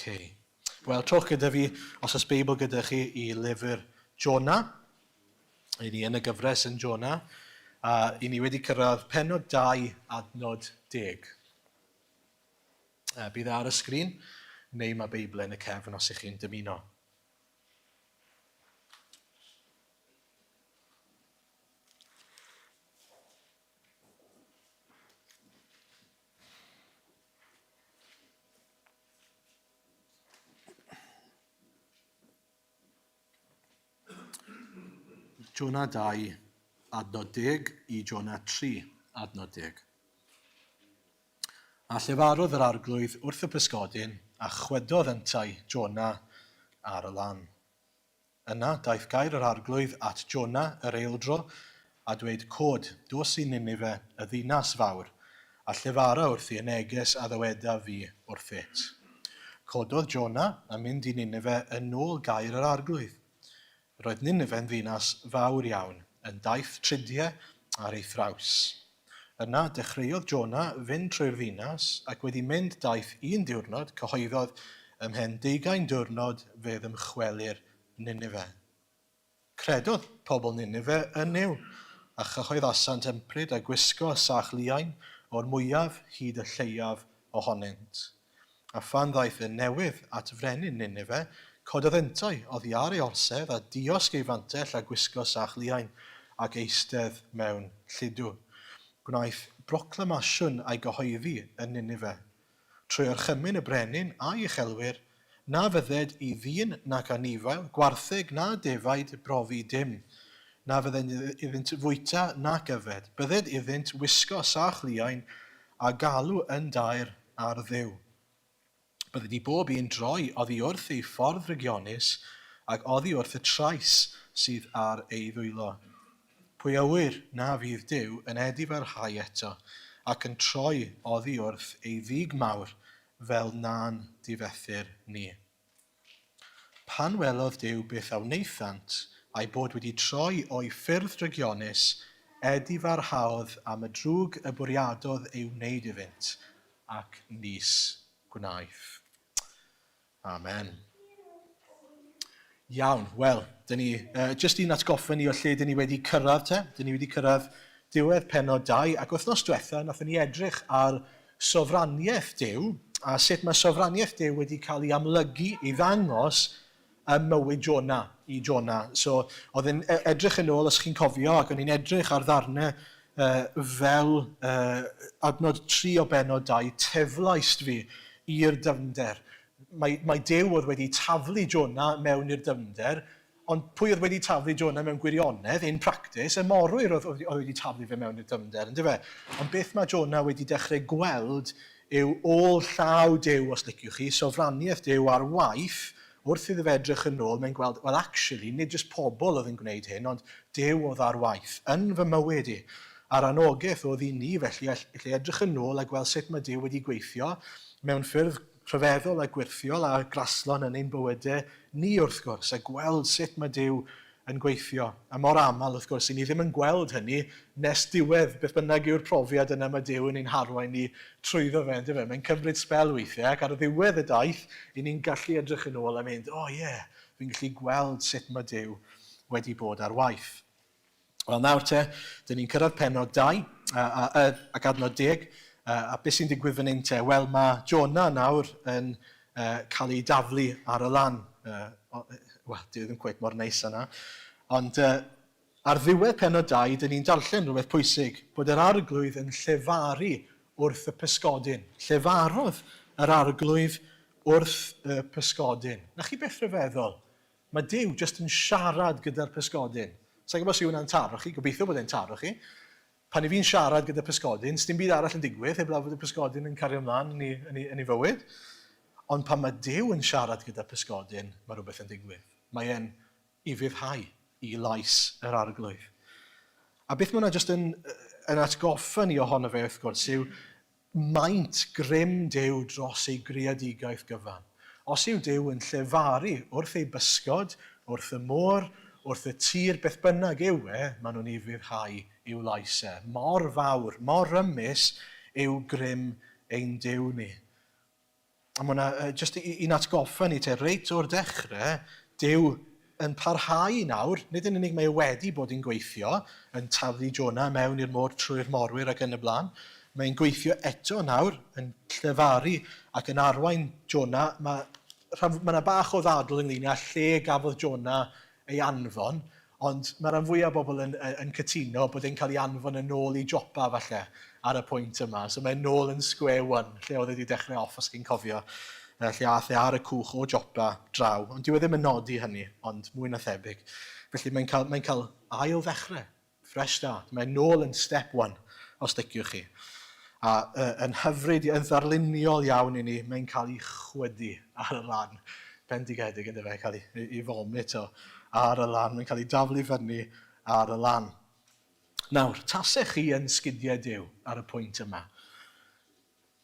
Wel, trowch gyda fi, os oes Beibl gyda chi, i lyfr Jona. I ni yn y gyfres yn Jona. A i ni wedi cyrraedd pennod 2 adnod 10. Bydd ar y sgrin, neu mae Beibl yn y cefn os ych chi'n dymuno. Jona 2, adnod 10 i Jona 3, adnod 10. A llefarodd yr arglwydd wrth y pysgodyn a chwedodd yntau Jona ar y lan. Yna daeth gair yr arglwydd at Jona yr eildro a dweud, cod, dos i Ninive, y ddinas fawr, a llefara wrth i y neges a ddyweda fi wrth it. Cododd Jona a mynd i Ninive yn ôl gair yr arglwydd. Roedd Ninive yn ddinas fawr iawn, yn daith tridiau ar ei thraws. Yna dechreuodd Jona fynd trwy'r ddinas ac wedi mynd daith 1 diwrnod cyhoeddodd ymhen 20 diwrnod fedd ymchweli'r Ninive. Credodd pobl Ninive yn yw a chyhoeddasant ympryd a gwisgo sach liain o'r mwyaf hyd y lleiaf ohonynt. A phan ddaeth y newydd at frenin Ninive, cododd yntau oddi ar ei orsedd a diosg ei fantell a gwisgo sach liain ac eistedd mewn lludw. Gwnaeth proclamasiwn a'i gyhoeddi yn Ninive. Trwy orchymyn y brenin a'i uchelwyr, na fydded i ddyn nac anifail, gwartheg na defaid brofi dim. Na fydded iddynt fwyta nac yfed. Bydded iddynt wisgo sach liain a galw yn daer ar ddew. Bydded i bob un droi oddi wrth ei ffordd regionus ac oddi wrth y trais sydd ar ei ddwylo. Pwy awyr na fydd Duw yn edifarhau eto ac yn troi oddi wrth ei ddig mawr fel na'n difethyr ni. Pan welodd Duw beth a wneithant a'i bod wedi troi o'i ffyrdd regionus, edifarhaodd am y drwg y bwriadodd ei wneud iddynt ac nis gwnaeth. Amen. Iawn, wel, dyn ni, jyst i'n atgoffa ni o lle dyn ni wedi cyrraedd te. Dyn ni wedi cyrraedd diwedd pennod 2, ac wythnos diwetha, nathon ni edrych ar sofraniaeth Duw, a sut mae sofraniaeth Duw wedi cael ei amlygu i ddangos y mywyd Jona i Jona. So, oedd yn edrych yn ôl, os chi'n cofio, ac o'n i'n edrych ar ddarnau fel adnod 3 o bennod 2, teflaist fi i'r dyfnder. Mae Duw oedd wedi taflu Jona mewn i'r dyfnder, ond pwy oedd wedi taflu Jona mewn gwirionedd, in practis, y morwyr oedd wedi taflu fe mewn i'r dyfnder, ynddo fe? Ond beth mae Jona wedi dechrau gweld yw ôl llaw Duw, os liciwch chi, sofraniaeth Duw ar waith, wrth iddo fe edrych yn ôl, mae'n gweld, wel, actually, nid jyst pobl oedd yn gwneud hyn, ond Duw oedd ar waith, yn fy mywyd i. A'r anogaeth oedd i ni, felly, allu edrych yn ôl a gweld sut mae Duw wedi gweithio mewn ffyrdd rhyfeddol a gwirthiol a graslon yn ein bywydau ni wrth gwrs, a gweld sut mae Duw yn gweithio. A mor aml wrth gwrs, i ni ddim yn gweld hynny nes diwedd beth bynnag yw'r profiad yna mae Duw yn ein harwain ni trwyddo fe. Mae'n cymryd sbel weithiau, ac ar y ddiwedd y daith, i ni'n gallu edrych yn ôl a mynd, fi'n gallu gweld sut mae Duw wedi bod ar waith. Wel nawr te, dyn ni'n cyrraedd pennod 2 ac adnod 10, a beth sy'n digwydd fan hyn te? Wel, mae Jona nawr yn cael ei daflu ar y lan. Wel, dwi ddim cweith mor neis yna. Ond ar ddiwedd pennod 2, dyn ni'n darllen rhywbeth pwysig, bod yr arglwydd yn llefaru wrth y pysgodyn. Llefarodd yr arglwydd wrth y pysgodyn. Na chi beth rhyfeddol? Mae Duw jyst yn siarad gyda'r pysgodyn. Sa'n gwybod sy'n hwnna'n taro chi? Gobeithio bod e'n taro chi. Pan i fi'n siarad gyda pysgodyn, sdim byd arall yn digwydd, heblaw fod y pysgodyn yn cario ymlaen yn ei fywyd. Ond pan mae Duw yn siarad gyda pysgodyn, mae rhywbeth yn digwydd. Mae e'n i fyddhau i lais yr arglwydd. A beth mae hwnna jyst yn atgoffa ni ohono fe wrth gwrs yw maint grym Duw dros ei greadigaeth gyfan. Os yw Duw yn llefaru wrth ei bysgod, wrth y môr, wrth y tir, beth bynnag yw maen nhw'n ei fyddhau i'w laisau. Mor fawr, mor ymys yw grym ein Duw ni. A mae hwnna jyst i'n atgoffa ni te, reit o'r dechrau, Dyw yn parhau nawr, nid yn unig mae wedi bod yn gweithio, yn taflu Jona mewn i'r môr trwy'r morwyr ac yn y blaen, mae'n gweithio eto nawr, yn llefaru ac yn arwain Jona. Mae bach o ddadl ynglyn â lle gafodd Jona ei anfon, ond mae rhan fwyaf o bobl yn cytuno bod e'n cael ei anfon yn ôl i Jopa falle ar y pwynt yma. So mae'n nôl yn square one, lle oedd wedi dechrau off os chi'n cofio, lle ath e ar y cwch o Jopa draw. Ond dyw e ddim yn nodi hynny, ond mwy na thebyg. Felly mae'n cael ail ddechrau, fresh start. Mae'n nôl yn step one, os diciwch chi. A yn hyfryd, yn ddarluniol iawn i ni, mae'n cael ei chwydu ar y lan. Bendigedig ynddo fe, cael ei vomit o ar y lan. Mae'n cael ei daflu fyny ar y lan. Nawr, tasech chi yn sgidiau Dyw ar y pwynt yma.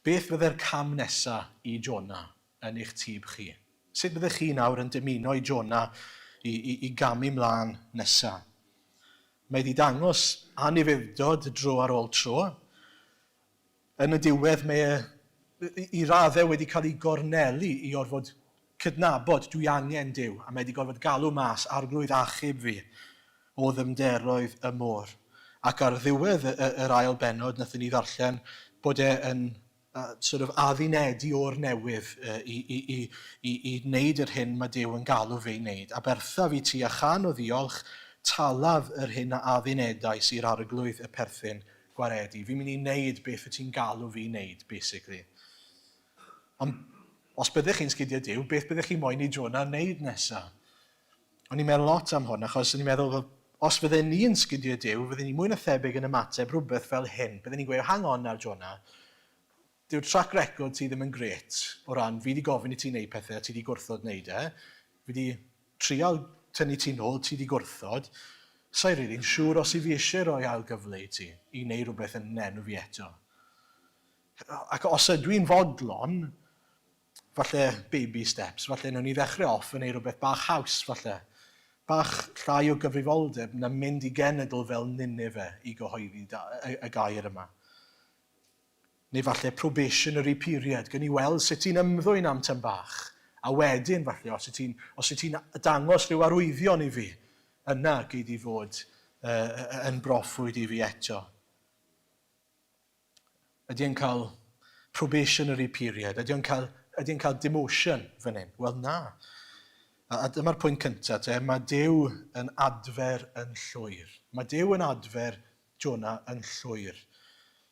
Beth fyddai'r cam nesaf i Jona yn eich tîb chi? Sut byddech chi nawr yn dymuno i Jona i gamu mlaen nesaf? Mae wedi dangos anifeddod dro ar ôl tro. Yn y diwedd mae i raddau wedi cael ei gornelu i orfod cydnabod dwi angen Dyw, a mae wedi gorfod galw mas arglwydd achub fi o ddymderoedd y môr. Ac ar ddiwedd yr ail benod, nathon ni ddarllen bod e'n sort of addunedi o'r newydd i wneud yr hyn mae Dyw yn galw fe i wneud. A bertha fi ti a chan o ddiolch, talaf yr hyn a addunedau sy'r arglwydd y perthyn gwaredu. Fi'n mynd i wneud beth y ti'n galw fi i wneud, basically. Ond os byddech chi'n sgidio Dyw, beth byddech chi moyn i Jona wneud nesaf? O'n i'n meddwl lot am hwn, achos o'n i'n meddwl, os fydden ni'n sgidio Dyw, fydden ni mwy na thebyg yn ymateb rhywbeth fel hyn. Bydden ni'n gweud, hang on ar Jona, dyw'r track record ti ddim yn gret o ran, fi wedi gofyn i ti wneud pethau, ti wedi gwrthod wneud e. Fi wedi trial tynnu ti nôl, ti wedi gwrthod. Sa'i rili'n siŵr os i fi eisiau rhoi ail gyfle i ti i wneud rhywbeth yn enw fi eto. Ac os ydw i'n fodlon, falle baby steps, falle nhw'n i ddechrau off yn ei rhywbeth bach haws, falle. Bach llai o gyfrifoldeb na mynd i genedl fel Ninive i gyhoeddi y gair yma. Neu falle probationary period, gan i weld sut ti'n ymddwyn am tym bach. A wedyn, falle, os y ti'n dangos rhyw arwyddion i fi, yna gyd i fod yn broffwyd i fi eto. Ydy yn cael probationary period? Ydy yn cael demotion fan hyn? Wel na. A dyma'r pwynt cyntaf, mae Dyw yn adfer yn llwyr. Mae Dyw yn adfer Jona yn llwyr.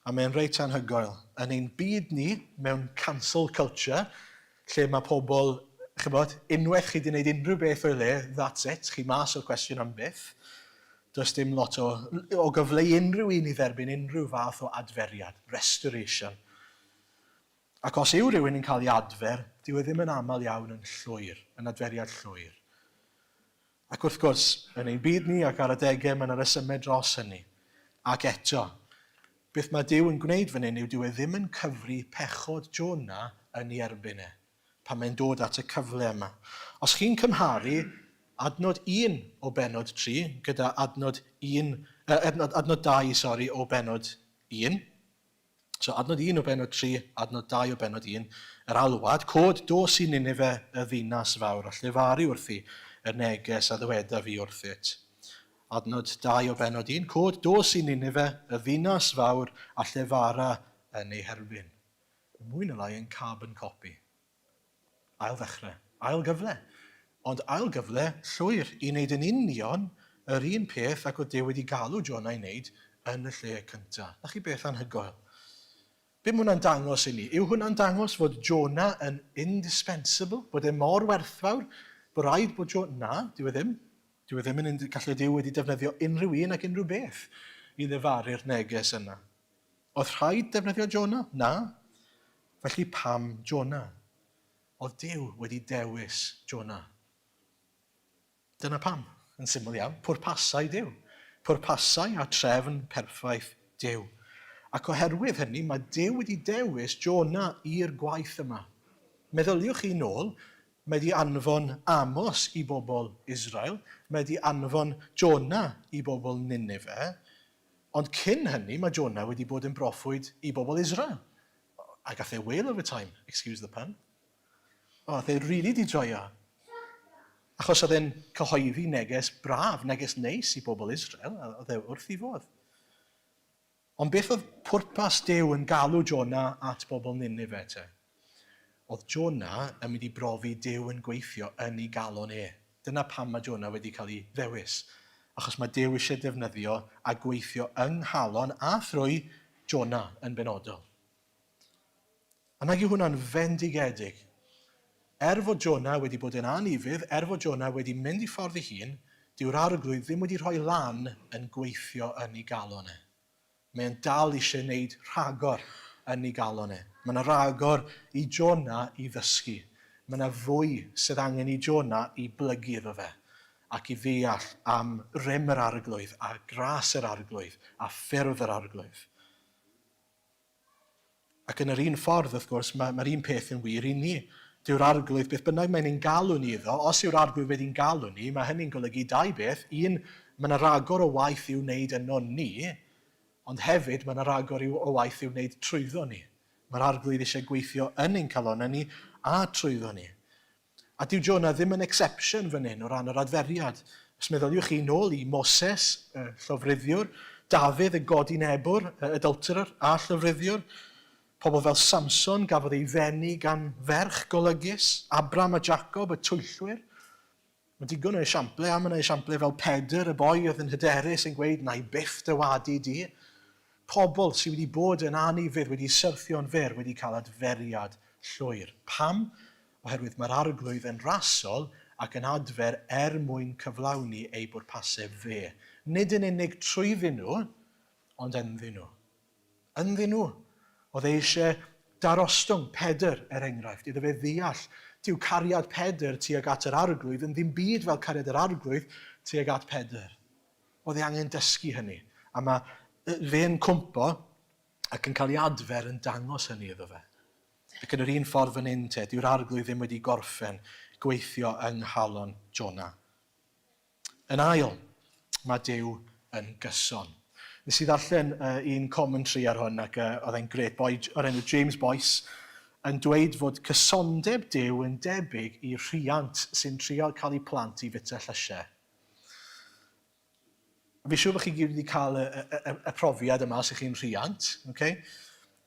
A mae'n reit anhygoel. Yn ein byd ni, mewn cancel culture, lle mae pobl, unwaith chi wedi gwneud unrhyw beth o'i le, that's it, chi mas o'r cwestiwn am byth. Does dim lot o gyfle unrhyw un i dderbyn unrhyw fath o adferiad, restoration. Ac os yw rhywun yn cael ei adfer, dyw e ddim yn aml iawn yn llwyr, yn adferiad llwyr. Ac wrth gwrs, yn ein byd ni ac ar adegau, mae'n resymau dros hynny. Ac eto, beth mae Dyw yn gwneud fan hyn yw dyw e ddim yn cyfri pechod Jona yn ei erbyn e, pan mae'n dod at y cyfle yma. Os chi'n cymharu adnod 1 o benod 3 gyda adnod 2 o benod 1, so adnod 1 o benod 3, adnod 2 o benod 1, yr alwad, cod dos i Ninive y ddinas fawr, a llefaru wrthi y neges a ddyweda fi wrthyt. Adnod 2 o benod 1, cod dos i Ninive y ddinas fawr a llefara yn ei herbyn. Mwy na lai yn carbon copy. Ail ddechrau, ail gyfle. Ond ail gyfle llwyr i wneud yn union yr un peth ac o Dyw wedi galw Jona i wneud yn y lle cyntaf. Na chi beth anhygoel? Be mae hwnna'n dangos i ni? Yw hwnna'n dangos fod Jona yn indispensable? Bod e mor werthfawr? Bod rhaid bod Jona? Na, dyw e ddim. Dyw e ddim yn gallu Dyw wedi defnyddio unrhyw un ac unrhyw beth i ddefaru'r neges yna. Oedd rhaid defnyddio Jona? Na. Felly pam Jona? Oedd Dyw wedi dewis Jona. Dyna pam, yn syml iawn, pwrpasau Dyw. Pwrpasau a trefn perffaith Dyw. Ac oherwydd hynny, mae Dyw wedi dewis Jona i'r gwaith yma. Meddyliwch chi nôl, mae wedi anfon Amos i bobl Israel, mae wedi anfon Jona i bobl Ninive, ond cyn hynny mae Jona wedi bod yn broffwyd i bobl Israel. A gath e whale of a time, excuse the pun. oedd e'n rili di joio. Achos oedd e'n cyhoeddi neges braf, neges neis i bobl Israel, oedd e wrth i fod. Ond beth oedd pwrpas Duw yn galw Jona at bobl Ninive te? Oedd Jona yn mynd i brofi Duw yn gweithio yn ei galon e. Dyna pam mae Jona wedi cael ei ddewis. Achos mae Duw eisiau defnyddio a gweithio yng nghalon a thrwy Jona yn benodol. A nag yw hwnna'n fendigedig. Fod Jona wedi bod yn anifydd, fod Jona wedi mynd i ffordd ei hun, dyw'r arglwydd ddim wedi rhoi lan yn gweithio yn ei galon e. Mae'n dal eisiau gwneud rhagor yn ei galon e. Mae yna rhagor i Jona i ddysgu. Mae yna fwy sydd angen i Jona i blygu iddo fe ac i ddeall am rym yr arglwydd a gras yr arglwydd a ffyrdd yr arglwydd. Ac yn yr un ffordd, wrth gwrs, mae'r un peth yn wir i ni. Dyw'r arglwydd, beth bynnag mae'n ein galw ni iddo, os yw'r arglwydd wedi'n galw ni, mae hynny'n golygu dau beth. Un, mae yna rhagor o waith i'w wneud yno ni, ond hefyd mae yna rhagor o waith i'w wneud trwyddo ni. Mae'r arglwydd eisiau gweithio yn ein calon ni a trwyddo ni. A dyw Jona ddim yn exception fan hyn o ran yr adferiad. Os meddyliwch chi nôl i Moses, llofruddiwr, Dafydd, y god i Nebwr, adulterer a llofruddiwr, pobl fel Samson gafodd ei fenni gan ferch golygus, Abram a Jacob, y twyllwyr. Mae digon o esiample, a mae yna esiample fel Pedr, y boi oedd yn hyderus yn gweud, na i byth dy wadu di. Pobl sydd wedi bod yn anifydd, wedi syrthio'n fyr, wedi cael adferiad llwyr. Pam? Oherwydd mae'r arglwydd yn rasol ac yn adfer mwyn cyflawni ei bwrpasau fe. Nid yn unig trwyddyn nhw, ond ynddyn nhw. Ynddyn nhw. Oedd eisiau darostwng Pedr, enghraifft, iddo fe ddeall. Dyw cariad Pedr tuag at yr arglwydd yn ddim byd fel cariad yr arglwydd tuag at Pedr. Oedd ei angen dysgu hynny. A mae fe yn cwmpo ac yn cael ei adfer yn dangos hynny iddo fe. Ac yn yr un ffordd fan hyn te, dyw'r arglwydd ddim wedi gorffen gweithio yng nghalon Jona. Yn ail, mae Duw yn gyson. Nes i ddarllen un commentary ar hwn ac oedd e'n gret, boi o'r enw James Boyce, yn dweud fod cysondeb Duw yn debyg i rhiant sy'n trial cael ei plant i fita llysiau. Fi siŵr bod chi gyd wedi cael y profiad yma os ych chi'n rhiant. Okay?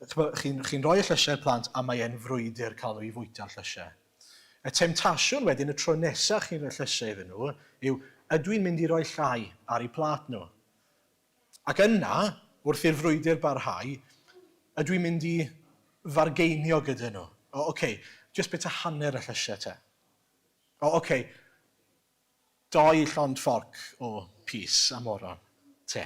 Chi'n rhoi y llysiau'r plant a mae e'n frwydr cael nhw i fwyta'r llysiau. Y temtasiwn wedyn, y tro nesaf chi'n rhoi llysiau iddyn nhw, yw ydw i'n mynd i roi llai ar eu plat nhw. Ac yna, wrth i'r frwydr barhau, ydw i'n mynd i fargeinio gyda nhw. Just bit o hanner y llysiau te. 2 llond fforc o pys a moron te.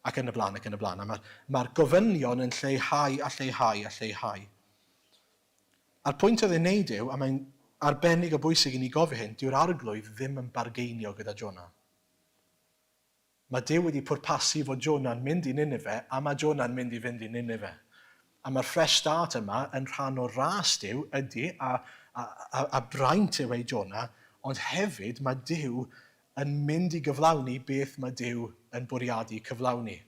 Ac yn y blaen, ac yn y blaen. Mae'r gofynion yn lleihau a lleihau a lleihau. A'r pwynt oedd e'n neud yw, a mae'n arbennig o bwysig i ni gofio hyn, dyw'r arglwydd ddim yn bargeinio gyda Jona. Mae Duw wedi pwrpasu fod Jona'n mynd i Ninive, a mae Jona'n mynd i fynd i Ninive. A mae'r fresh start yma yn rhan o ras Duw ydy, a braint yw ei Jona, ond hefyd mae Duw yn mynd i gyflawni beth mae Duw yn bwriadu cyflawni.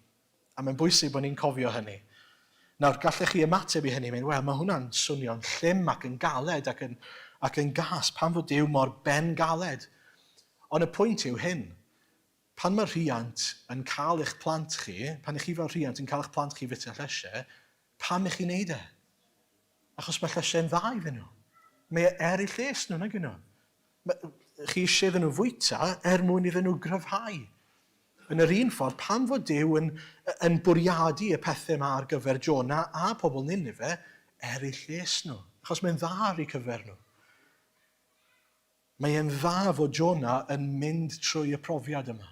A mae'n bwysig bod ni'n cofio hynny. Nawr, gallech chi ymateb i hynny, wel, mae hwnna'n swnio'n llym ac yn galed ac yn gas, pan fod Duw mor ben galed. Ond y pwynt yw hyn, pan mae rhiant yn cael eich plant chi, pan ych chi fel rhiant yn cael eich plant chi fita llysiau, pam ych chi'n neud e? Achos mae llysiau'n dda iddyn nhw. Mae eraill lles nhw, nag nhw. Chi eisiau iddyn nhw fwyta mwyn iddyn nhw gryfhau. Yn yr un ffordd, pan fod Duw yn bwriadu y pethau yma ar gyfer Jona a pobl Ninive, eraill lles nhw. Achos mae'n dda ar eu cyfer nhw. Mae'n dda fod Jona yn mynd trwy y profiad yma.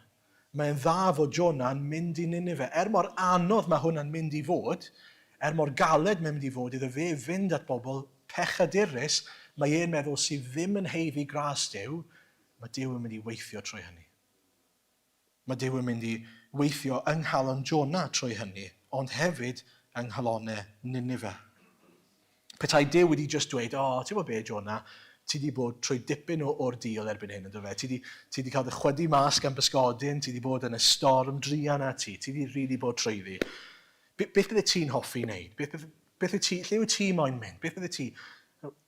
Mae'n dda fod Jona yn mynd i Ninive. Mor anodd mae hwnna'n mynd i fod, mor galed mae'n mynd i fod iddo fe fynd at bobl pechadurus, mae e'n meddwl sydd ddim yn heiddi gras Duw, mae Duw yn mynd i weithio trwy hynny. Mae Duw yn mynd i weithio yng nghalon Jona trwy hynny, ond hefyd yng nghalonau Ninive. Petai Duw wedi just dweud, ti'n bod be, Jona, ti wedi bod trwy dipyn o'r deal erbyn hyn, ynddo fe? Ti wedi cael dy chwydu mas gan bysgodyn, ti wedi bod yn y storm drian a ti wedi really bod trwyddi. Beth bydde ti'n hoffi wneud? Lle yw ti moyn mynd? Beth bydde ti?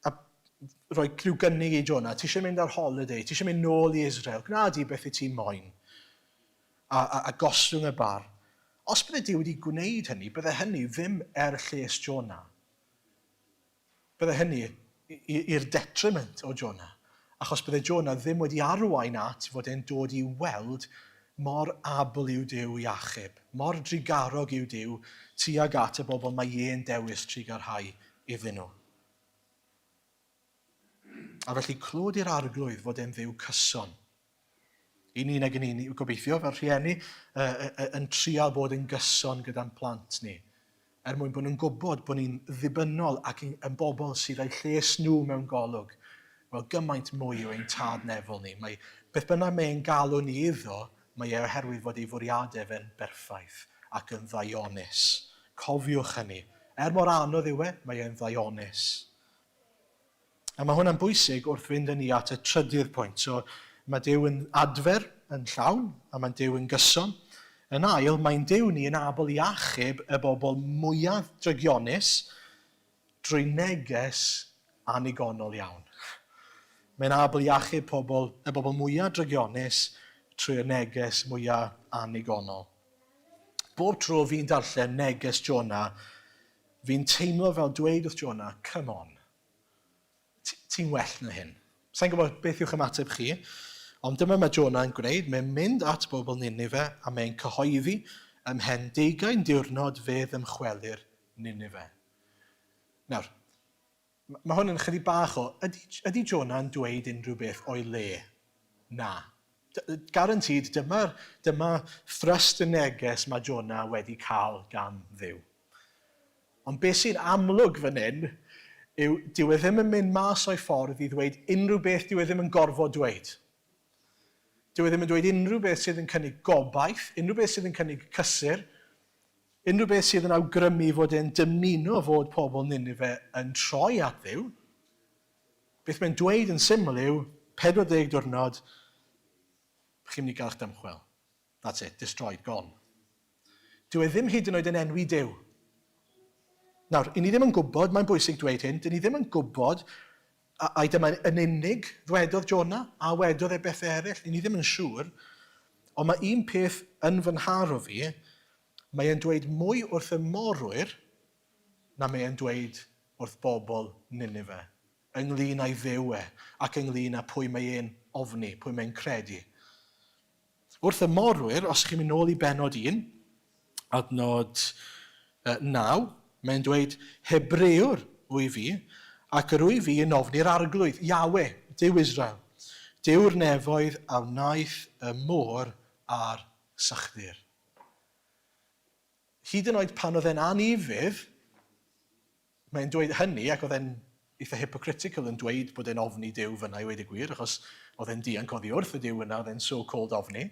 A rhoi rhyw gynnig i Jona, ti eisiau mynd ar holiday, ti eisiau mynd nôl i Israel, gwna di beth i ti moyn, a goswng y bar. Os bydde Duw wedi gwneud hynny, bydde hynny ddim lles Jona. Bydde hynny i'r detriment o Jona. Achos bydde Jona ddim wedi arwain at fod e'n dod i weld mor abl yw Duw i achub, mor drigarog yw Duw tuag at y bobl mae e'n dewis trigarhau iddyn nhw. A felly clod i'r arglwydd fod e'n dduw cyson. I ni nag yn un, gobeithio fel rhieni, yn trial bod yn gyson gyda'n plant ni. Mwyn bod nhw'n gwybod bod ni'n ddibynnol ac yn bobl sydd â'u lles nhw mewn golwg. Wel, gymaint mwy yw ein tad nefol ni. Beth bynnag mae'n galw ni iddo, mae e oherwydd fod ei fwriadau fe'n berffaith ac yn ddionis. Cofiwch hynny. Mor anodd yw mae e'n ddionis. A mae hwnna'n bwysig wrth fynd yn ni at y trydydd pwynt. So, mae Duw yn adfer yn llawn, a mae'n Duw yn gyson. Yn ail, mae'n Duw ni yn abl i achub y bobl mwyaf drygionus drwy neges anigonol iawn. Mae'n abl i achub y bobl mwyaf drygionus trwy'r neges mwyaf anigonol. Bob tro fi'n darllen neges Jona, fi'n teimlo fel dweud wrth Jona, come on. Ti'n well na hyn. Sa'n gwybod beth yw'ch ymateb chi, ond dyma mae Jona yn gwneud. Mae'n mynd at bobl Ninive a mae'n cyhoeddi ymhen 20 diwrnod fedd ymchweli'r Ninive. Nawr, mae hwn yn chydig bach o, ydy Jona yn dweud unrhyw beth o'i le? Na. Garantid, dyma thrust y neges mae Jona wedi cael gan Dduw. Ond beth sy'n amlwg fan hyn, dyw e ddim yn mynd mas o'i ffordd i ddweud unrhyw beth dyw e ddim yn gorfod dweud. Dyw e ddim yn dweud unrhyw beth sydd yn cynnig gobaith, unrhyw beth sydd yn cynnig cysur, unrhyw beth sydd yn awgrymu fod e'n dymuno fod pobl Ninive yn troi at Dduw. Beth mae'n dweud yn syml yw, 40 diwrnod, chi'n mynd i gael eich dymchwel. That's it, destroyed, gone. Dyw e ddim hyd yn oed yn enwi Duw. Nawr, i ni ddim yn gwybod, mae'n bwysig dweud hyn, dyn ni ddim yn gwybod a dyma yn unig ddwedodd Jona a wedodd e bethau eraill, i ni ddim yn siŵr, ond mae un peth yn fy nharo fi, mae e'n dweud mwy wrth y morwyr na mae e'n dweud wrth bobl Ninive, ynglyn â'i ddew ac ynglyn â pwy mae e'n ofni, pwy mae'n credu. Wrth y morwyr, os chi'n mynd nôl i benod 1, adnod 9, mae'n dweud, Hebrewr wy fi, ac yr wy fi yn ofni'r arglwydd, Yahweh, Duw Israel. Dyw'r nefoedd a wnaeth y môr a'r sychdir. Hyd yn oed pan oedd e'n anifydd, mae'n dweud hynny, ac oedd e'n eitha hypocritical yn dweud bod e'n ofni Duw fyna i wedi gwir, achos oedd e'n dianc oddi wrth y Duw yna, oedd e'n so-called ofni.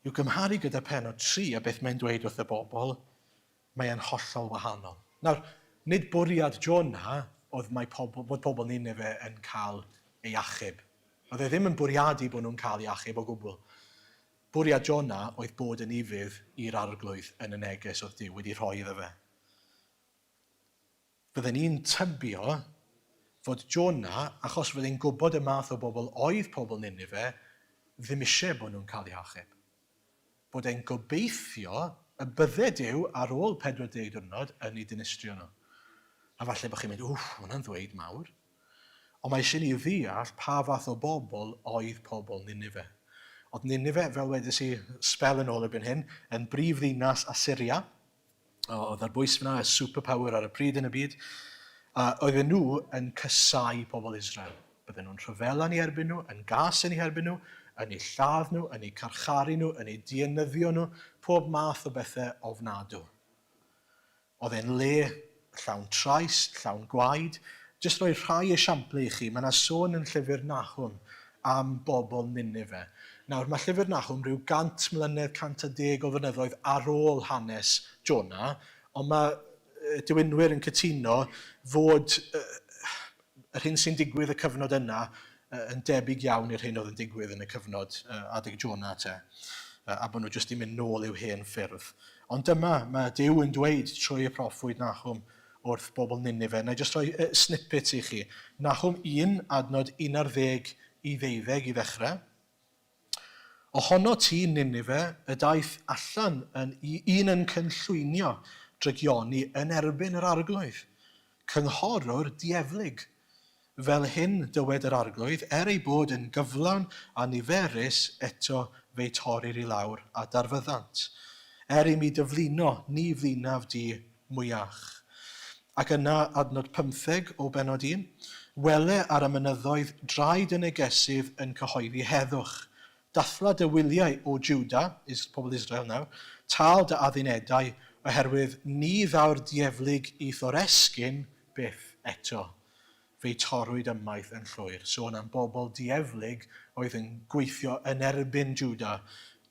Yw gymharu gyda penod 3 a beth mae'n dweud wrth y bobl, mae e'n hollol wahanol. Nawr, nid bwriad Jona oedd bod pobl Ninive yn cael ei achub. Oedd e ddim yn bwriadu bod nhw'n cael ei achub o gwbl. Bwriad Jona oedd bod yn ifydd i'r arglwydd yn y neges oedd Duw wedi rhoi iddo fe. Bydden ni'n tybio fod Jona, achos fydden gwybod y math o bobl oedd pobl Ninive, ddim eisiau bod nhw'n cael ei achub. Bod e'n gobeithio y bydde Duw ar ôl 40 diwrnod yn ei dinistrio nhw. A falle bod chi'n mynd, hwnna'n ddweud mawr. Ond mae eisiau ni ddeall pa fath o bobl oedd pobl Ninive. Oedd Ninive, fel wedys i spel yn ôl erbyn hyn, yn brif ddinas Assyria. Oedd ar bwys fyna y superpower ar y pryd yn y byd. Oedden nhw yn cysau pobl Israel. Bydden nhw'n rhyfela ni erbyn nhw, yn gas yn ei herbyn nhw, yn ei lladd nhw, yn ei carcharu nhw, yn ei dienyddio nhw, pob math o bethau ofnadw. Oedd e'n le llawn trais, llawn gwaed. Jyst rhoi rhai esiamplau i chi, mae yna sôn yn llyfr Nahum am bobl Ninive. Nawr, mae llyfr Nahum rhyw 100 mlynedd, 110 o flynyddoedd ar ôl hanes Jona, ond mae diwynwyr yn cytuno fod yr hyn sy'n digwydd y cyfnod yna yn debyg iawn i'r hyn oedd yn digwydd yn y cyfnod adeg Jona te, a bod nhw jyst i mynd nôl i'w hen ffyrdd. Ond dyma, mae Duw yn dweud trwy y proffwyd Nahum, wrth bobl Ninive. Na i jyst rhoi snippet i chi. Nahwm 1, adnod 11 i 12 i ddechrau. Ohono ti Ninive y daeth allan un yn cynllwynio drygioni yn erbyn yr arglwydd. Cynghorwr dieflig. Fel hyn dywed yr arglwydd, ei bod yn gyflawn a niferus eto fe'i torri'r i lawr a darfyddant. I mi dyflino ni flinaf di mwyach. Ac yna adnod 15 o benod 1, wele ar y mynyddoedd draed yn negesydd yn cyhoeddi heddwch. Dathla dy wyliau o Juda, pobl Israel nawr, tal dy addunedau oherwydd ni ddaw'r dieflig i thoresgyn byth eto. Fe'i torwyd ymaith yn llwyr. Sôn am bobl dieflig oedd yn gweithio yn erbyn Juda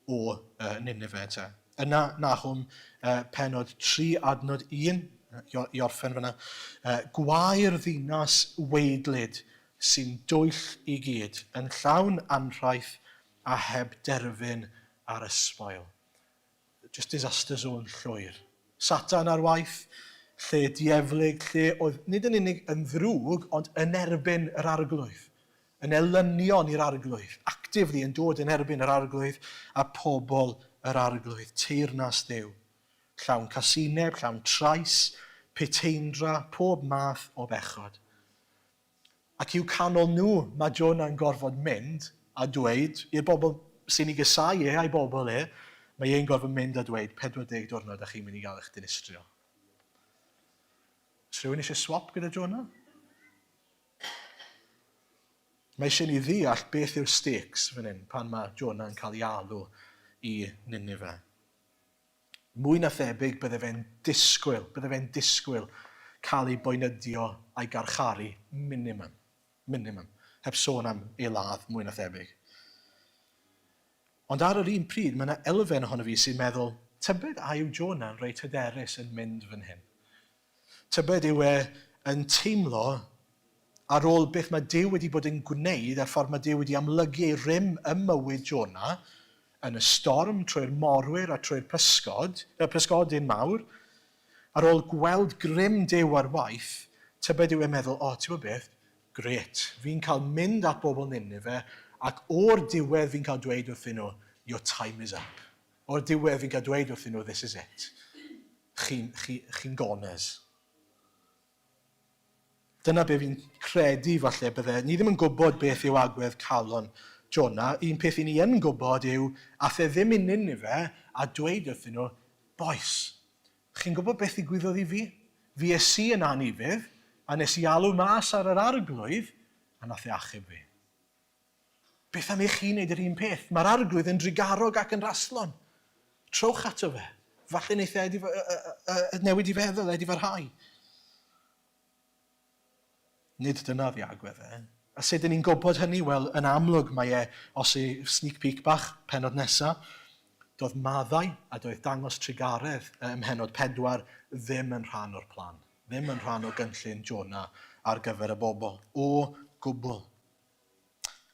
o Ninive te. Yna Nahwm penod 3 adnod 1, i orffen fyna, gwair ddinas weidlyd sy'n dwyll i gyd, yn llawn anrhaeth a heb derfyn ar ysbail. Just disaster zone llwyr. Satan ar waith, lle dieflig, lle oedd nid yn unig yn ddrwg, ond yn erbyn yr arglwydd. Yn elynion i'r arglwydd. Actively yn dod yn erbyn yr arglwydd a pobl yr arglwydd. Teyrnas Dduw. Llawn casineb, llawn trais, peteindra, pob math o bechod. Ac i'w canol nhw, mae Jona yn gorfod mynd a dweud, i'r bobl sy'n ei gysau a'i bobl mae e'n gorfod mynd a dweud 40 diwrnod a chi'n mynd i gael eich dinistrio. Os rhywun eisiau swap gyda Jona? Mae eisiau ni ddeall beth yw'r stakes fan hyn pan mae Jona yn cael ei alw i Ninive. Mwy na thebyg bydde fe'n disgwyl cael ei boenydio a'i garcharu minimum. Heb sôn am ei ladd mwy na thebyg. Ond ar yr un pryd, mae yna elfen ohono fi sy'n meddwl, tybed a yw Jona yn reit hyderus yn mynd fan hyn. Tybed yw yn teimlo ar ôl beth mae Duw wedi bod yn gwneud a'r ffordd mae Duw wedi amlygu ei rym ym mywyd Jona yn y storm trwy'r morwyr a trwy'r pysgodyn mawr, ar ôl gweld grym Duw ar waith, tybed yw meddwl, ti'n beth, gret, fi'n cael mynd at bobl Ninive ac o'r diwedd fi'n cael dweud wrthyn nhw, your time is up. O'r diwedd fi'n cael dweud wrthyn nhw, this is it. Chi'n goners. Dyna be fi'n credu falle bydde. Ni ddim yn gwybod beth yw agwedd calon Jona. Un peth i ni yn gwybod yw, ath e ddim i Ninive a dweud wrthyn nhw, boes, chi'n gwybod beth ddigwyddodd i fi? Fi esi yn anifydd, a nes i alw mas ar yr arglwydd, a nath e achub fi. Beth am eich chi'n neud yr un peth? Mae'r arglwydd yn drigarog ac yn raslon. Trowch ato fe. Falle wneith newid i feddwl, wedi farhau. Nid dyna ddi agwedd e. A sut ni'n gwybod hynny? Wel, yn amlwg mae os i sneak peek bach, penod nesaf, doedd maddau a doedd dangos trigaredd ymhenod 4 ddim yn rhan o'r plan. Ddim yn rhan o gynllun Jona ar gyfer y bobl. O gwbl.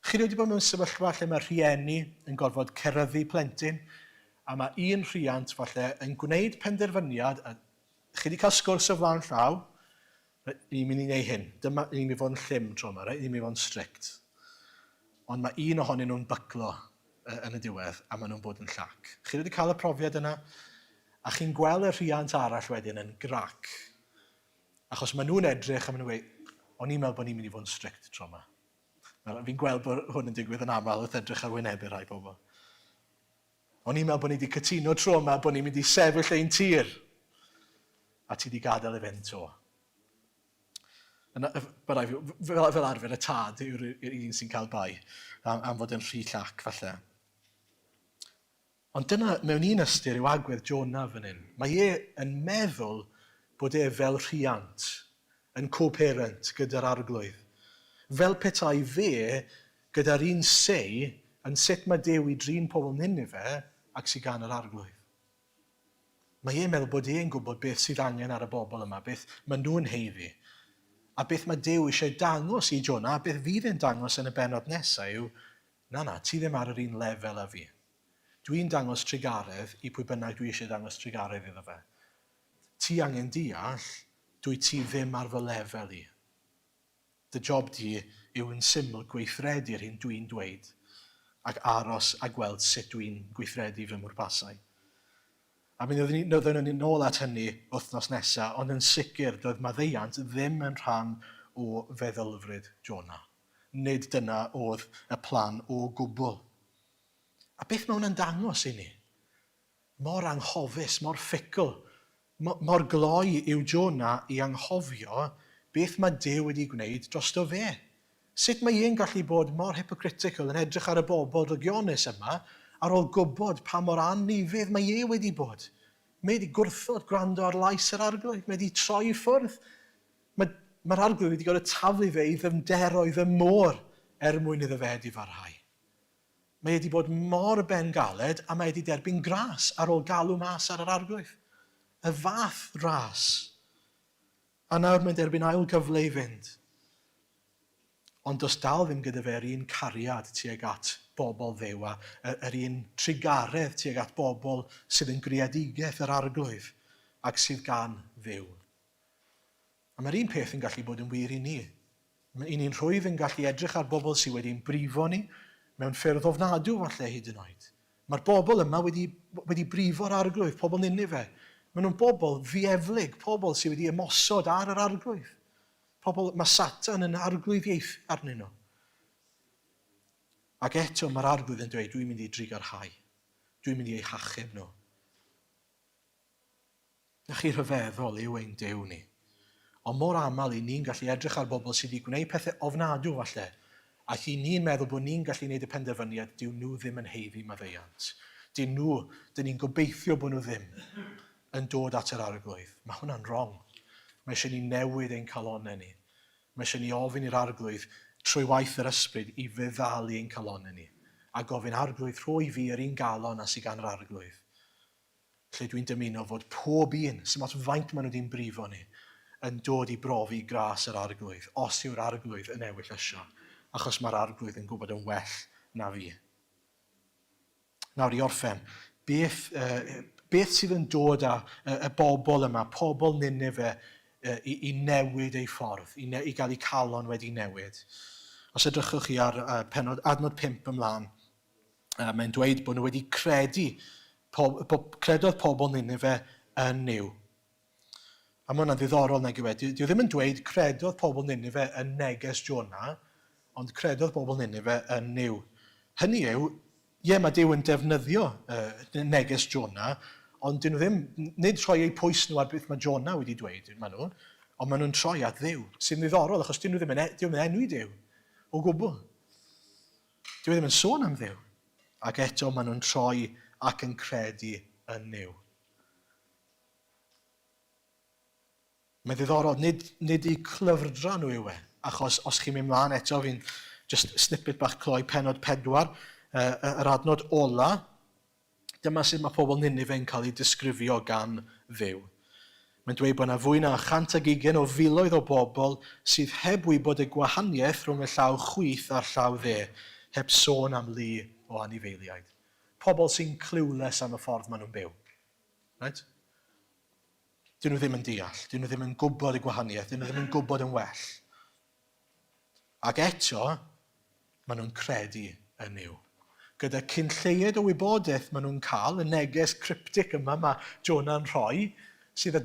Chi wedi bod mewn sefyllfa lle mae rhieni yn gorfod cyrryddu plentyn, a mae un rhiant falle yn gwneud penderfyniad, a chi wedi cael sgwrs o flaen llaw, ni'n mynd i wneud hyn. Dyma, ni'n mynd i fod yn llym tro yma, ni'n mynd i fod yn strict. Ond mae un ohonyn nhw'n byclo yn y diwedd, a maen nhw'n bod yn llac. Chi wedi cael y profiad yna, a chi'n gweld y rhiant arall wedyn yn grac. Achos maen nhw'n edrych, a maen nhw'n gweud, o'n i'n meddwl bod ni'n mynd i fod yn strict tro yma. Fi'n gweld bod hwn yn digwydd yn aml wrth edrych ar wynebu rhai bobl. O'n i'n meddwl bod ni wedi cytuno tro yma, bod ni'n mynd i sefyll ein tir. A ti wedi gadael i fynd to. Fel arfer y tad yw'r un sy'n cael bai am fod yn rhy llac falle. Ond dyna, mewn un ystyr yw agwedd Jona fan hyn. Mae yn meddwl bod fel rhiant, yn co-parent gyda'r arglwydd. Fel petai fe, gyda'r un sei, yn sut mae Duw i drin pobl Ninive ac sy'n gan yr arglwydd. Mae meddwl bod e'n gwybod beth sydd angen ar y bobl yma, beth maen nhw'n heiddi. A beth mae Duw eisiau dangos i Jona, a beth fydd e'n dangos yn y benod nesaf yw, na, ti ddim ar yr un lefel a fi. Dwi'n dangos trigaredd i pwy bynnag dwi eisiau dangos trigaredd iddo fe. Ti angen deall dwi ti ddim ar fy lefel i. Dy job di yw yn syml gweithredu'r hyn dwi'n dweud ac aros a gweld sut dwi'n gweithredu fy mwrpasau. A mi oedden ni'n ôl at hynny wythnos nesaf, ond yn sicr doedd maddeuant ddim yn rhan o feddylfryd Jona. Nid dyna oedd y plan o gwbl. A beth mae hwnna'n dangos i ni? Mor anghofus, mor fficl, mor gloi yw Jona i anghofio beth mae Duw wedi gwneud drosto fe. Sut mae e'n gallu bod mor hypocritical yn edrych ar y bobl rygionus yma ar ôl gwybod pa mor annifydd mae e wedi bod. Mae wedi gwrthod gwrando ar lais yr arglwydd. Mae wedi troi ffwrdd. Mae'r arglwydd wedi gorfod taflu fe i ddyfnderoedd y môr mwyn iddo fe di farhau. Mae wedi bod mor bengaled a mae wedi derbyn gras ar ôl galw mas ar yr arglwydd. Y fath ras. A nawr mae'n derbyn ail gyfle i fynd. Ond does dal ddim gyda fe'r un cariad tuag at bobl ddew a yr un trigaredd tuag at bobl sydd yn greadigaeth yr arglwydd ac sydd gan ddew. A mae'r un peth yn gallu bod yn wir i ni. I ni'n rhwydd yn gallu edrych ar bobl sydd wedi'n brifo ni mewn ffyrdd ofnadw falle hyd yn oed. Mae'r bobl yma wedi brifo'r arglwydd, pobl Ninive. Maen nhw'n bobl ddieflig, pobl sydd wedi ymosod ar yr arglwydd. Mae Satan yn arglwyddiaeth arnyn nhw. Ac eto mae'r arglwydd yn dweud, dwi'n mynd i drigarhau. Dwi'n mynd i eu hachub nhw. Na chi rhyfeddol yw ein Duw ni. Ond mor aml i ni'n gallu edrych ar bobl sydd wedi gwneud pethau ofnadw falle, ac i ni'n meddwl bod ni'n gallu gwneud y penderfyniad, dyw nhw ddim yn heiddi maddeuant. Dyn ni'n gobeithio bod nhw ddim yn dod at yr arglwydd. Mae hwnna'n wrong. Mae eisiau ni newid ein calonau ni. Mae eisiau ni ofyn i'r arglwydd trwy waith yr ysbryd i feddalu ein calonau ni. A gofyn arglwydd rhoi fi yr un galon a sydd gan yr arglwydd. Lle dwi'n dymuno fod pob un, sy'n mat faint maen nhw wedi'n brifo ni, yn dod i brofi gras yr arglwydd, os yw'r arglwydd yn ewyll ysio, achos mae'r arglwydd yn gwybod yn well na fi. Nawr i orffen, beth sydd yn dod â y bobl yma, pobl Ninive, i newid ei ffordd, i gael eu calon wedi newid. Os edrychwch chi ar adnod 5 ymlaen, mae'n dweud bod nhw wedi credodd pobl Ninive yn niw. A mae hwnna'n ddiddorol nag yw e. Dyw ddim yn dweud credodd pobl Ninive yn neges Jona, ond credodd pobl Ninive yn niw. Hynny yw, mae Duw yn defnyddio neges Jona, ond dyn nhw ddim, nid troi eu pwys nhw ar beth mae Jona wedi dweud, ond maen nhw'n troi at Dduw, sy'n ddiddorol, achos dyn nhw ddim yn enwi Duw, o gwbl. Dyn nhw ddim yn sôn am Dduw, ac eto maen nhw'n troi ac yn credu yn Dduw. Mae'n ddiddorol, nid i clyfrdra nhw yw e, achos os chi'n mynd mlaen eto, fi'n just snippet bach cloi penod 4, yr adnod ola, dyma sut mae pobl Ninive yn cael ei disgrifio gan Dduw. Mae'n dweud bod yna fwy na 120 o filoedd o bobl sydd heb wybod y gwahaniaeth rhwng y llaw chwith a'r llaw dde, heb sôn am lu o anifeiliaid. Pobl sy'n clueless am y ffordd maen nhw'n byw. Right? Dyn nhw ddim yn deall, dyn nhw ddim yn gwybod y gwahaniaeth, dyn nhw ddim yn gwybod yn well. Ac eto, maen nhw'n credu yn Dduw. Gyda cynlleied o wybodaeth maen nhw'n cael, y neges cryptic yma mae Jona'n rhoi, sydd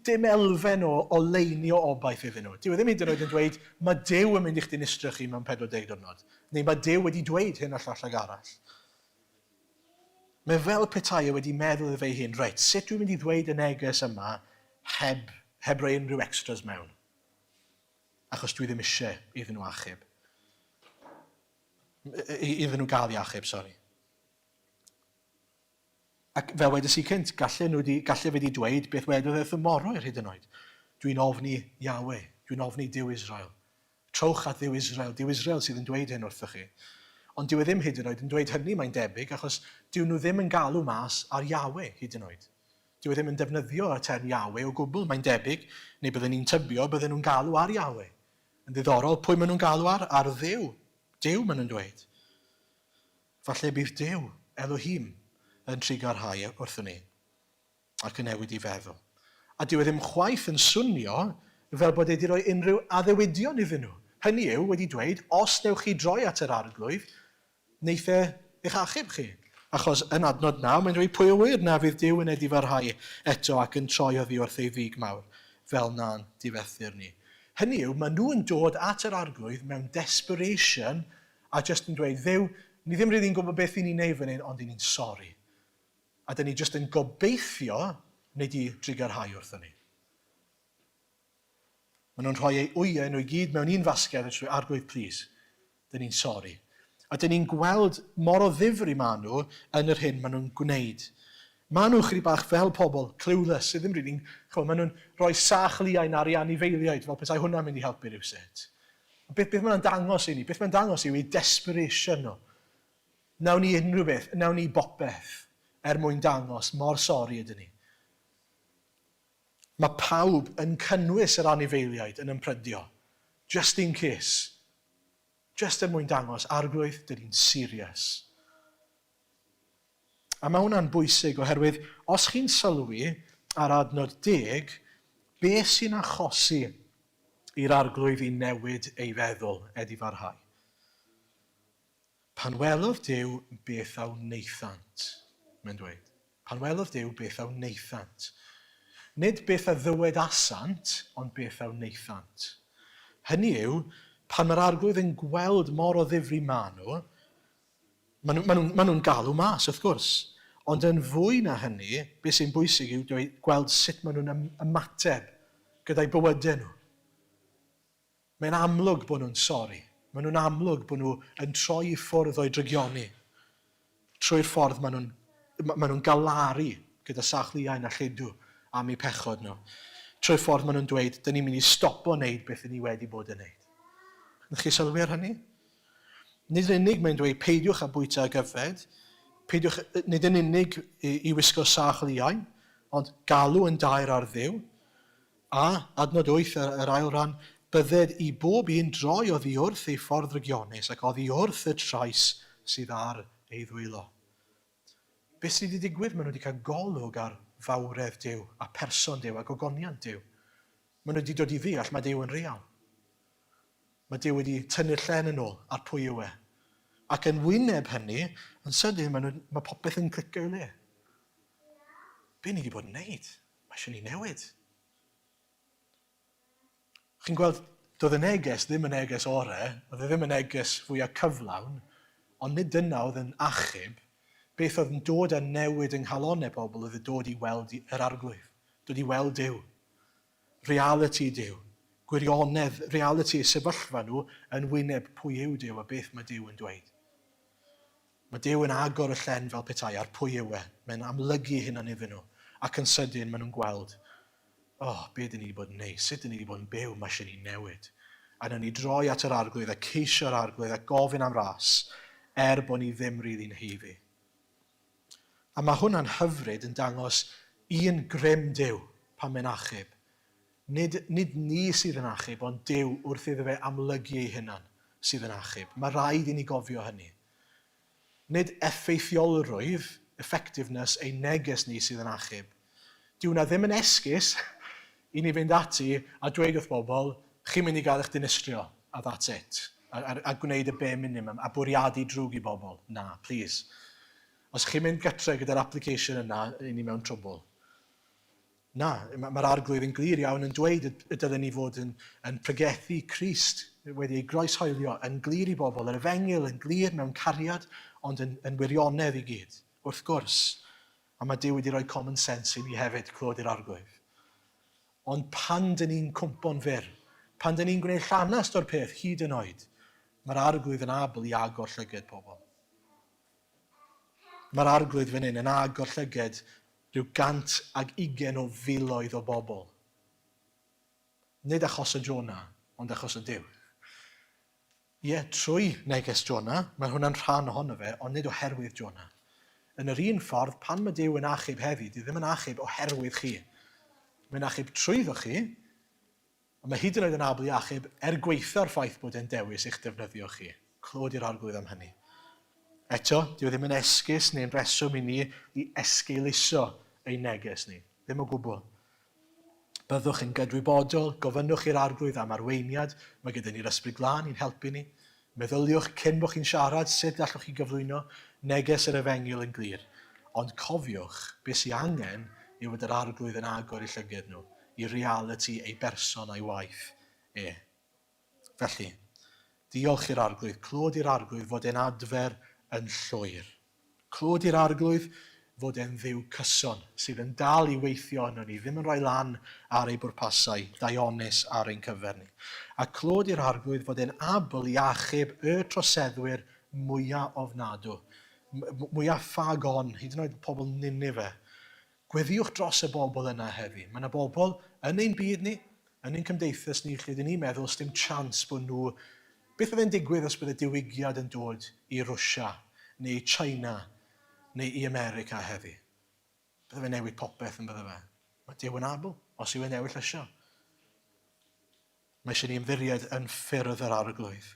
dim elfen o leinio obaith iddyn nhw. Dyw ddim hyd yn oed yn dweud, mae Duw yn mynd i'ch dinistrych chi mewn 40 diwrnod. Neu mae Duw wedi dweud hyn a llall ag arall. Mae fel petai wedi meddwl i fe hun, reit, sut dwi'n mynd i ddweud y neges yma heb roi unrhyw extras mewn? Achos dwi ddim eisiau iddyn nhw achub. Iddyn nhw gael i achub, sori. Ac fel wedys i cynt, galle fe wedi dweud beth wedodd wrth y morwyr hyd yn oed. Dwi'n ofni Yahweh, dwi'n ofni Duw Israel. Trowch at Duw Israel sydd yn dweud hyn wrthoch chi. Ond dyw e ddim hyd yn oed yn dweud hynny mae'n debyg, achos dyw nhw ddim yn galw mas ar Yahweh hyd yn oed. Dyw e ddim yn defnyddio y term Yahweh o gwbl, mae'n debyg, neu byddwn ni'n tybio, byddwn nhw'n galw ar Yahweh. Yn ddiddorol, pwy maen nhw'n galw ar? Ar Dduw. Duw maen nhw'n dweud. Falle bydd Duw, Elohim, yn trigarhau wrthyn ni, ac yn newid i feddwl. A dyw e ddim chwaith yn swnio fel bod wedi rhoi unrhyw addewidion iddyn nhw. Hynny yw wedi dweud, os newch chi droi at yr arglwydd, wneith eich achub chi. Achos yn adnod 9, mae'n dweud pwy o wir na fydd Duw yn edifarhau eto ac yn troi oddi wrth ei ddig mawr, fel na'n difethyr ni. Hynny yw, maen nhw yn dod at yr arglwydd mewn desperation a jyst yn dweud, Dduw, ni ddim rydyn ni'n gwybod beth i ni'n neud fan hyn, ond i ni'n sori. A dyn ni jyst yn gobeithio wneud i drigarhau wrthyn ni. Maen nhw'n rhoi ei wyau nhw i gyd mewn un fasged a trwy arglwydd plis. Dyn ni'n sori. A dyn ni'n gweld mor o ddifri maen nhw yn yr hyn maen nhw'n gwneud. Maen nhw chydig bach fel pobl clueless, sydd ddim rydyn maen nhw'n rhoi sach liau'n ar ei anifeiliaid, fel petai hwnna'n mynd i helpu rhywsut. Beth mae'n dangos i ni? Beth mae'n dangos i ni? Desperation nhw. Nawn ni unrhyw beth, nawn ni bopeth, mwyn dangos mor sori ydyn ni. Mae pawb yn cynnwys yr anifeiliaid yn ymprydio, just in case. Just mwyn dangos arglwydd, dyn ni'n serious. A mae hwnna'n bwysig oherwydd, os chi'n sylwi ar adnod 10, beth sy'n achosi i'r arglwydd i newid ei feddwl edifarhau? Pan welodd Duw beth aw wneithant, mae'n dweud. Pan welodd Duw beth aw wneithant. Nid beth a ddywedasant, ond beth aw wneithant. Hynny yw, pan mae'r arglwydd yn gweld mor o ddifri maen nhw'n galw mas, wrth gwrs. Ond yn fwy na hynny, beth sy'n bwysig yw gweld sut maen nhw'n ymateb gyda'i bywydau nhw. Mae'n amlwg bod nhw'n sori. Maen nhw'n amlwg bod nhw yn troi i ffwrdd o'i drygioni. Trwy'r ffordd maen nhw'n galaru gyda sachliau'n a chydw am eu pechod nhw. Trwy'r ffordd maen nhw'n dweud, dyn ni'n mynd i stopo wneud beth ni wedi bod yn wneud. Ydych chi sylwi ar hynny? Nid yn unig mae'n dweud peidiwch â bwyta ag yfed, nid yn unig i wisgo sach liau, ond galw yn dair ar Dduw. A, adnod 8 yr ail ran, bydded i bob un droi oddi wrth ei ffordd rygionus ac oddi wrth y trais sydd ar ei ddwylo. Beth sydd wedi digwydd? Maen nhw wedi cael golwg ar fawredd Duw, a person Duw, a gogoniant Duw. Maen nhw wedi dod i ddeall mae Duw yn real. Mae Duw wedi tynnu'r llen yn ôl ar pwy yw e. Ac yn wyneb hynny, yn sydyn mae popeth yn clicio i le. Be ni wedi bod yn neud? Mae eisiau ni newid. Chi'n gweld, doedd y neges ddim yn neges orau, oedd e ddim yn neges fwyaf cyflawn, ond nid dyna oedd yn achub, beth oedd yn dod â newid yng nghalonau pobl oedd yn dod i weld yr arglwydd, dod i weld Duw, reality Duw, gwirionedd, reality sefyllfa nhw yn wyneb pwy yw Duw a beth mae Duw yn dweud. Mae Duw yn agor y llen fel petai ar pwy yw e, mae'n amlygu hynna'n iddyn nhw, ac yn sydyn maen nhw'n gweld, be dyn ni wedi bod yn neud, sut dyn ni wedi bod yn byw, mae eisiau ni newid. A na ni droi at yr arglwydd, a ceisio'r arglwydd, a gofyn am ras, bod ni ddim rili'n heiddi. A mae hwnna'n hyfryd yn dangos un grym Duw pan mae'n achub. Nid ni sydd yn achub, ond Duw wrth iddo fe amlygu ei hunan sydd yn achub. Mae rhaid i ni gofio hynny. Nid effeithiolrwydd, effectiveness, ei neges ni sydd yn achub. Dyw na ddim yn esgus i ni fynd ati a dweud wrth bobl, chi'n mynd i gael eich dinistrio, a that's it. A gwneud y bare minimum, a bwriadu drwg i bobl. Na, please. Os chi'n mynd gytre gyda'r application yna, i ni mewn trwbl. Na, mae'r arglwydd yn glir iawn yn dweud y dylen ni fod yn pregethu Crist wedi ei groeshoelio, yn glir i bobl, yr efengil yn glir mewn cariad, ond yn wirionedd i gyd, wrth gwrs. A mae Duw wedi rhoi common sense i ni hefyd clod i'r arglwydd. Ond pan dyn ni'n cwmpo'n fyr, pan dyn ni'n gwneud llanast o'r peth hyd yn oed, mae'r arglwydd yn abl i agor llyged pobl. Mae'r arglwydd fan hyn yn agor llyged rhyw 120 o filoedd o bobl. Nid achos o Jona, ond achos o Duw. Ie, trwy neges Jona, mae hwnna'n rhan ohono fe, ond nid oherwydd Jona. Yn yr un ffordd, pan mae Duw yn achub hefyd, di ddim yn achub oherwydd chi. Mae'n achub trwyddo chi, ond mae hyd yn oed yn abl i achub gweithio'r ffaith bod e'n dewis eich defnyddio chi. Clod i'r arglwydd am hynny. Eto, Duw ddim yn esgus neu'n reswm i ni i esgeiluso ei neges ni. Ddim o gwbl. Byddwch yn gydwybodol, gofynnwch i'r arglwydd am arweiniad, mae gyda ni'r ysbryd glân i'n helpu ni. Meddyliwch cyn bod chi'n siarad sut allwch chi gyflwyno neges yr efengyl yn glir. Ond cofiwch, beth sy'n angen yw bod yr arglwydd yn agor i llygad nhw, i reality ei berson a'i waith e. Felly, diolch i'r arglwydd, clod i'r arglwydd fod e'n adfer yn llwyr. Clod i'r arglwydd fod e'n dduw cyson sydd yn dal i weithio yno ni, ddim yn rhoi lan ar ei bwrpasau, dionus ar ein cyfer ni. A clod i'r arglwydd fod e'n abl i achub y troseddwyr mwyaf ofnadw, mwyaf ffagon, hyd yn oed pobl Ninive. Gweddiwch dros y bobl yna heddi. Mae yna bobl yn ein byd ni, yn ein cymdeithas ni, lle dyn ni'n meddwl sdim chans bod nhw. Beth oedd e'n digwydd os bydd y diwygiad yn dod i Rwsia, neu China, neu i America heddi? Bydde fe'n newid popeth yn bydde fe. Mae Duw yn abl, os yw e'n newid llysio. Mae eisiau ni ymddiried yn ffyrdd yr arglwydd,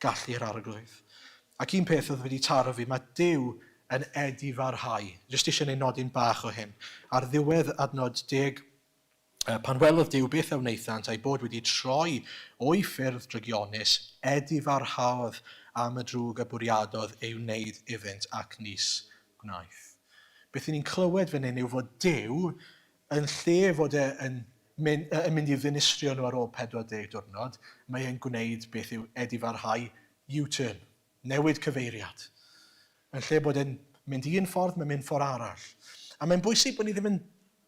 gallu'r arglwydd. Ac un peth oedd wedi taro fi, mae Duw yn edifarhau. Jyst eisiau neud nodyn bach o hyn. Ar ddiwedd adnod 10, pan welodd Duw beth a wnaethant a'i bod wedi troi o'i ffyrdd drygionus, edifarhaodd am y drwg a bwriadodd ei wneud iddynt ac nis gwnaeth. Beth ni'n clywed fan hyn yw fod Duw yn lle fod yn mynd i ddinistrio nhw ar ôl 40 diwrnod, mae e'n gwneud beth yw edifarhau U-turn, newid cyfeiriad. Yn lle bod e'n mynd un ffordd, mae'n mynd ffordd arall. A mae'n bwysig bod ni ddim yn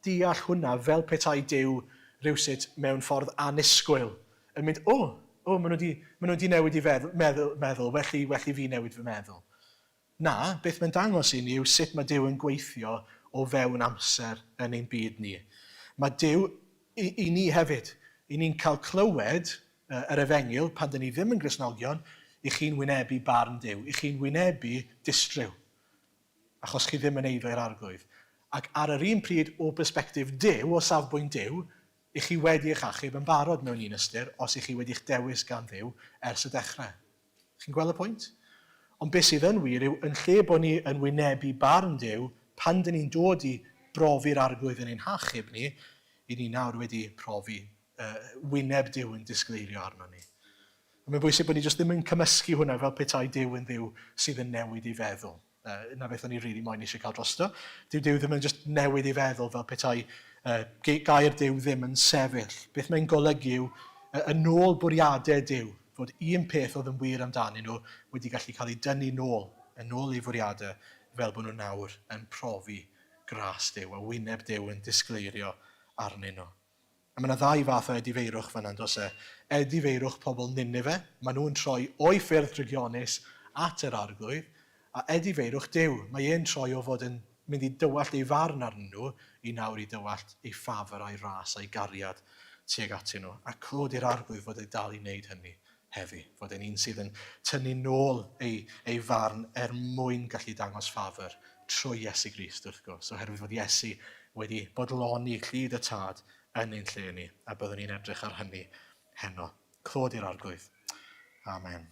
deall hwnna fel petai Duw rhywsut mewn ffordd annisgwyl. Yn mynd, maen nhw wedi newid i meddwl, felly fi newid fy meddwl. Na, beth mae'n dangos i ni yw sut mae Duw yn gweithio o fewn amser yn ein byd ni. Mae Duw i ni hefyd, i ni'n cael clywed yr efengyl pan dyn ni ddim yn Gristnogion, i chi'n wynebu barn Duw, i chi'n wynebu distryw, achos chi ddim yn eiddo i'r arglwydd. Ac ar yr un pryd o perspektif Duw, o safbwynt Duw, i chi wedi eich achub yn barod mewn un ystyr, os i chi wedi'ch dewis gan Dduw ers y dechrau. Chi'n gweld y pwynt? Ond beth sydd yn wir yw, yn lle bod ni yn wynebu barn Duw, pan dyn ni'n dod i brofi'r arglwydd yn ein hachub ni, i ni nawr wedi profi wyneb Duw yn disgleirio arno ni. Mae'n bwysig bod ni jyst ddim yn cymysgu hwnna fel petai Duw yn dduw sydd yn newid i feddwl. Na beth o'n i rili moyn eisiau cael drosto. Duw ddim yn just newid i feddwl fel petai gair Duw ddim yn sefyll. Beth mae'n golygu yw yn ôl bwriadau Duw, fod un peth oedd yn wir amdanyn nhw wedi gallu cael ei dynnu yn ôl ei fwriadau fel bod nhw nawr yn profi gras Duw a wyneb Duw yn disgleirio arnyn nhw. A mae yna ddau fath o edifeirwch fan does e. Edifeirwch pobl Ninive, maen nhw'n troi o'i ffyrdd drygionus at yr arglwydd, a edifeirwch Duw, mae e'n troi o fod yn mynd i dywallt ei farn arnyn nhw i nawr i dywallt ei ffafr a'i ras a'i gariad tuag atyn nhw. A clod i'r arglwydd fod ei dal i wneud hynny heddi, fod e'n un sydd yn tynnu nôl ei farn mwyn gallu dangos ffafr trwy Iesu Grist wrth gwrs, oherwydd fod Iesu wedi bodloni clyd y tad yn ein lle ni, a byddwn ni'n edrych ar hynny heno. Clod i'r arglwydd. Amen.